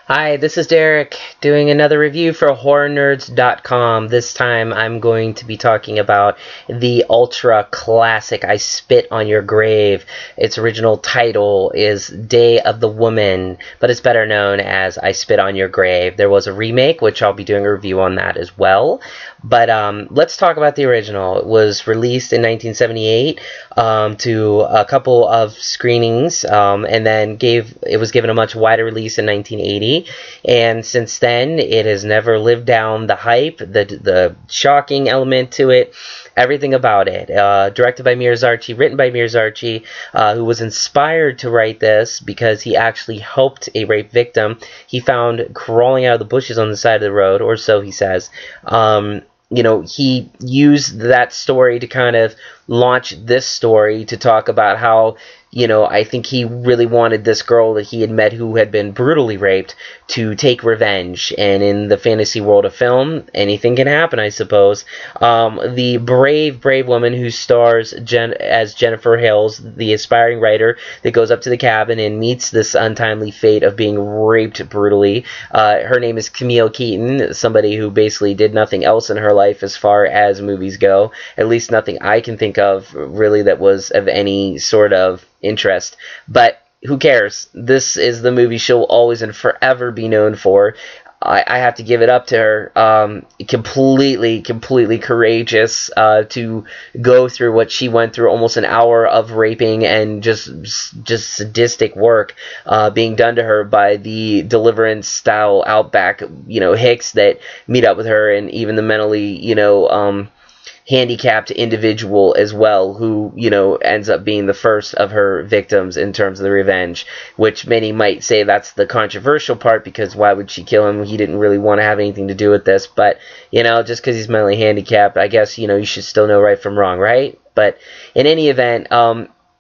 Hi, this is Derek doing another review for HorrorNerds.com. This time I'm going to be talking about the ultra classic I Spit on Your Grave. Its original title is Day of the Woman, but it's better known as I Spit on Your Grave. There was a remake, which I'll be doing a review on that as well. But let's talk about the original. It was released in 1978 to a couple of screenings, and then it was given a much wider release in 1980. And since then, it has never lived down the hype, the shocking element to it, everything about it. Directed by Miyazaki, written by Miyazaki, who was inspired to write this because he actually helped a rape victim he found crawling out of the bushes on the side of the road, or so he says. He used that story to kind of launch this story to talk about how, I think he really wanted this girl that he had met who had been brutally raped to take revenge. And in the fantasy world of film, anything can happen, I suppose. The brave woman who stars as Jennifer Hills, the aspiring writer that goes up to the cabin and meets this untimely fate of being raped brutally. Her name is Camille Keaton, somebody who basically did nothing else in her life as far as movies go. At least nothing I can think of really that was of any sort of interest. But who cares? This is the movie she'll always and forever be known for. I have to give it up to her. Completely courageous to go through what she went through, almost an hour of raping and just sadistic work being done to her by the Deliverance style Outback hicks that meet up with her, and even the mentally handicapped individual as well, who ends up being the first of her victims in terms of the revenge, which many might say that's the controversial part, because why would she kill him? He didn't really want to have anything to do with this, but just because he's mentally handicapped, I guess you should still know right from wrong, right? But in any event,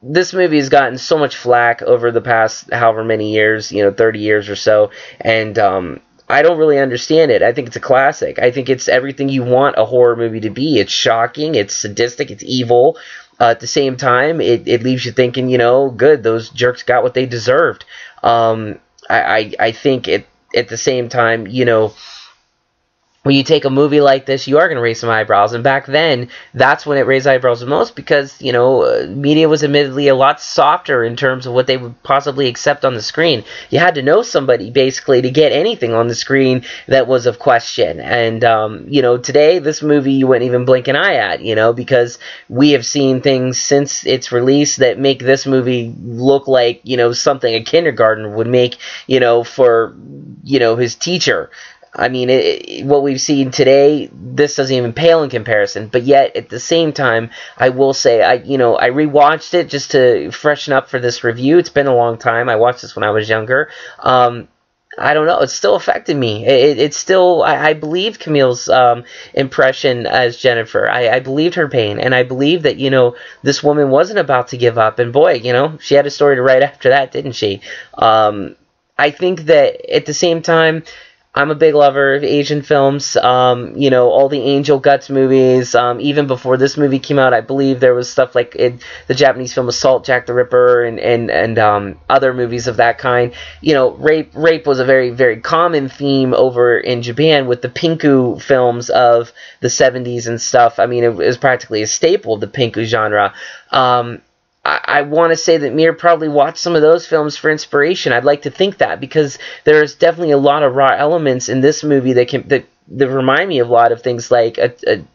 this movie has gotten so much flack over the past however many years, 30 years or so, and I don't really understand it. I think it's a classic. I think it's everything you want a horror movie to be. It's shocking, it's sadistic, it's evil. At the same time, it leaves you thinking, good, those jerks got what they deserved. I think at the same time, when you take a movie like this, you are going to raise some eyebrows. And back then, that's when it raised eyebrows the most, because, media was admittedly a lot softer in terms of what they would possibly accept on the screen. You had to know somebody, basically, to get anything on the screen that was of question. And, today, this movie you wouldn't even blink an eye at, because we have seen things since its release that make this movie look like, something a kindergartner would make, for, his teacher. I mean, what we've seen today, this doesn't even pale in comparison. But yet, at the same time, I will say, I rewatched it just to freshen up for this review. It's been a long time. I watched this when I was younger. I don't know. It still affected me. It's still, I believed Camille's impression as Jennifer. I believed her pain, and I believed that, this woman wasn't about to give up. And boy, she had a story to write after that, didn't she? I think that at the same time, I'm a big lover of Asian films, all the Angel Guts movies. Even before this movie came out, I believe there was stuff like the Japanese film Assault, Jack the Ripper, and other movies of that kind. Rape was a very, very common theme over in Japan with the Pinku films of the 70s and stuff. I mean, it was practically a staple of the Pinku genre. I want to say that Mir probably watched some of those films for inspiration. I'd like to think that, because there's definitely a lot of raw elements in this movie that remind me of a lot of things like the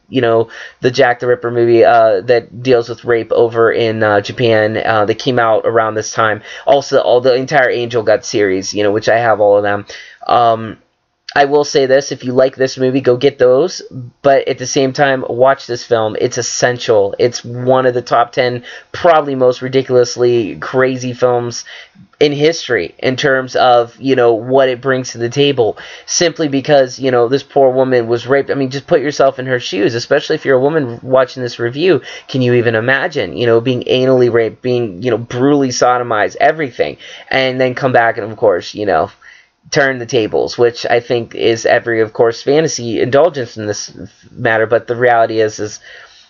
Jack the Ripper movie that deals with rape over in Japan that came out around this time. Also, the entire Angel Guts series, which I have all of them. I will say this, if you like this movie, go get those, but at the same time, watch this film. It's essential. It's one of the top 10, probably most ridiculously crazy films in history in terms of, what it brings to the table, simply because, this poor woman was raped. I mean, just put yourself in her shoes, especially if you're a woman watching this review. Can you even imagine, being anally raped, being, brutally sodomized, everything, and then come back and, of course, turn the tables, which I think is every, of course, fantasy indulgence in this matter. But the reality is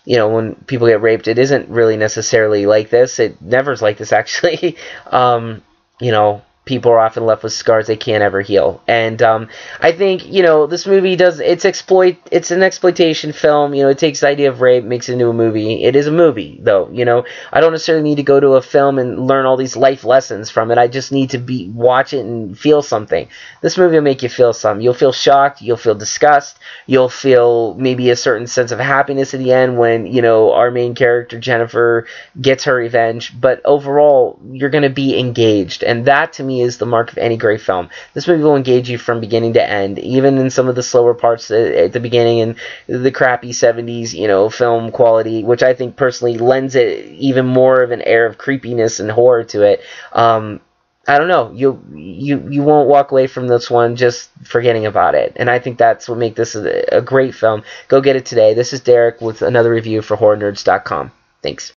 when people get raped, it isn't really necessarily like this. It never's like this, actually. People are often left with scars they can't ever heal. And I think, this movie it's an exploitation film. It takes the idea of rape, makes it into a movie. It is a movie, though. I don't necessarily need to go to a film and learn all these life lessons from it. I just need to watch it and feel something. This movie will make you feel something. You'll feel shocked. You'll feel disgust. You'll feel maybe a certain sense of happiness at the end when, our main character, Jennifer, gets her revenge. But overall, you're going to be engaged. And that, to me, is the mark of any great film. This movie will engage you from beginning to end, even in some of the slower parts at the beginning and the crappy 70s, film quality, which I think personally lends it even more of an air of creepiness and horror to it. I don't know. You won't walk away from this one just forgetting about it. And I think that's what makes this a great film. Go get it today. This is Derek with another review for HorrorNerds.com. Thanks.